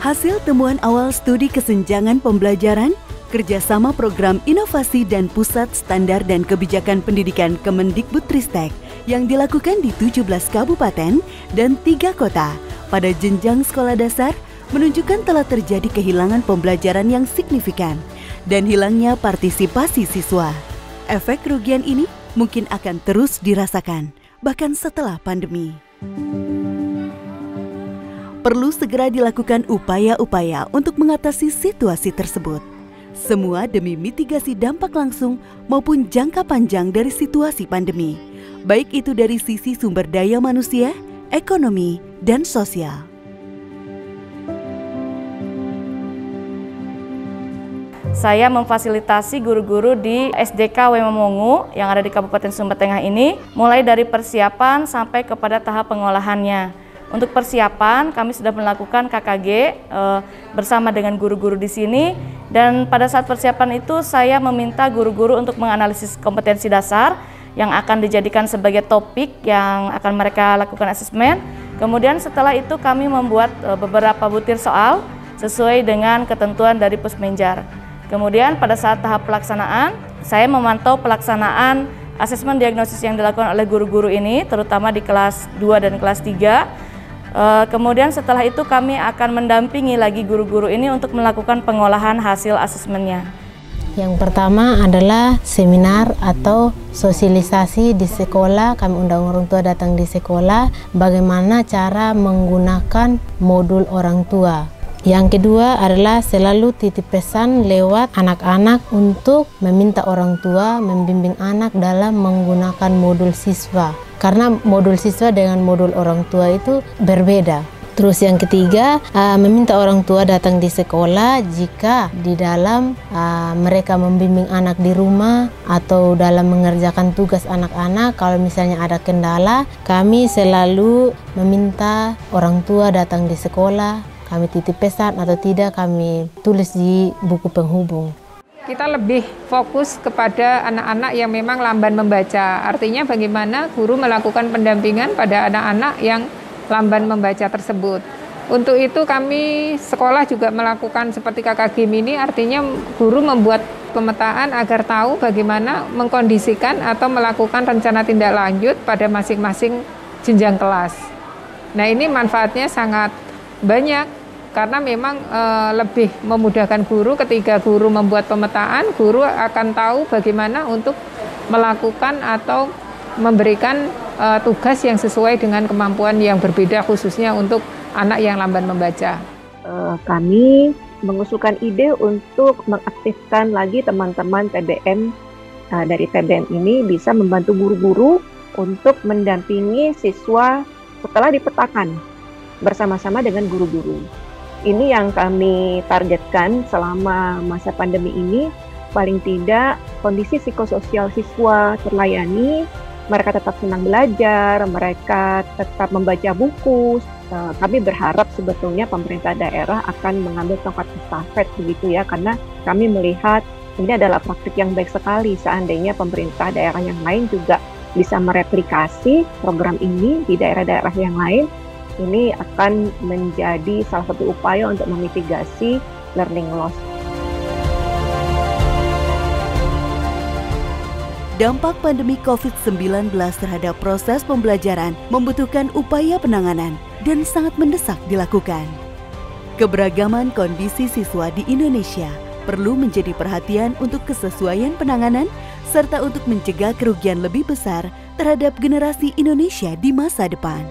Hasil temuan awal studi kesenjangan pembelajaran, kerjasama program inovasi dan pusat standar dan kebijakan pendidikan Kemendikbudristek yang dilakukan di 17 kabupaten dan 3 kota pada jenjang sekolah dasar menunjukkan telah terjadi kehilangan pembelajaran yang signifikan dan hilangnya partisipasi siswa. Efek kerugian ini mungkin akan terus dirasakan bahkan setelah pandemi. Perlu segera dilakukan upaya-upaya untuk mengatasi situasi tersebut. Semua demi mitigasi dampak langsung maupun jangka panjang dari situasi pandemi, baik itu dari sisi sumber daya manusia, ekonomi, dan sosial. Saya memfasilitasi guru-guru di SDK Wemomongu yang ada di Kabupaten Sumba Tengah ini, mulai dari persiapan sampai kepada tahap pengolahannya. Untuk persiapan, kami sudah melakukan KKG bersama dengan guru-guru di sini, dan pada saat persiapan itu saya meminta guru-guru untuk menganalisis kompetensi dasar yang akan dijadikan sebagai topik yang akan mereka lakukan asesmen. Kemudian setelah itu kami membuat beberapa butir soal sesuai dengan ketentuan dari Pusmenjar. Kemudian pada saat tahap pelaksanaan, saya memantau pelaksanaan asesmen diagnosis yang dilakukan oleh guru-guru ini, terutama di kelas 2 dan kelas 3. Kemudian setelah itu kami akan mendampingi lagi guru-guru ini untuk melakukan pengolahan hasil asesmennya. Yang pertama adalah seminar atau sosialisasi di sekolah. Kami undang orang tua datang di sekolah, bagaimana cara menggunakan modul orang tua. Yang kedua adalah selalu titip pesan lewat anak-anak untuk meminta orang tua membimbing anak dalam menggunakan modul siswa. Karena modul siswa dengan modul orang tua itu berbeda. Terus yang ketiga, meminta orang tua datang di sekolah jika di dalam mereka membimbing anak di rumah atau dalam mengerjakan tugas anak-anak. Kalau misalnya ada kendala, kami selalu meminta orang tua datang di sekolah. Kami titip pesan atau tidak, kami tulis di buku penghubung. Kita lebih fokus kepada anak-anak yang memang lamban membaca. Artinya bagaimana guru melakukan pendampingan pada anak-anak yang lamban membaca tersebut. Untuk itu kami sekolah juga melakukan seperti KKG Mini, artinya guru membuat pemetaan agar tahu bagaimana mengkondisikan atau melakukan rencana tindak lanjut pada masing-masing jenjang kelas. Nah, ini manfaatnya sangat banyak. Karena memang lebih memudahkan guru ketika guru membuat pemetaan, guru akan tahu bagaimana untuk melakukan atau memberikan tugas yang sesuai dengan kemampuan yang berbeda, khususnya untuk anak yang lamban membaca. Kami mengusulkan ide untuk mengaktifkan lagi teman-teman TBM dari TBM ini bisa membantu guru-guru untuk mendampingi siswa setelah dipetakan bersama-sama dengan guru-guru. Ini yang kami targetkan selama masa pandemi ini, paling tidak kondisi psikososial siswa terlayani, mereka tetap senang belajar, mereka tetap membaca buku. Kami berharap sebetulnya pemerintah daerah akan mengambil tongkat estafet begitu ya, karena kami melihat ini adalah praktik yang baik sekali. Seandainya pemerintah daerah yang lain juga bisa mereplikasi program ini di daerah-daerah yang lain, ini akan menjadi salah satu upaya untuk memitigasi learning loss. Dampak pandemi COVID-19 terhadap proses pembelajaran membutuhkan upaya penanganan dan sangat mendesak dilakukan. Keberagaman kondisi siswa di Indonesia perlu menjadi perhatian untuk kesesuaian penanganan serta untuk mencegah kerugian lebih besar terhadap generasi Indonesia di masa depan.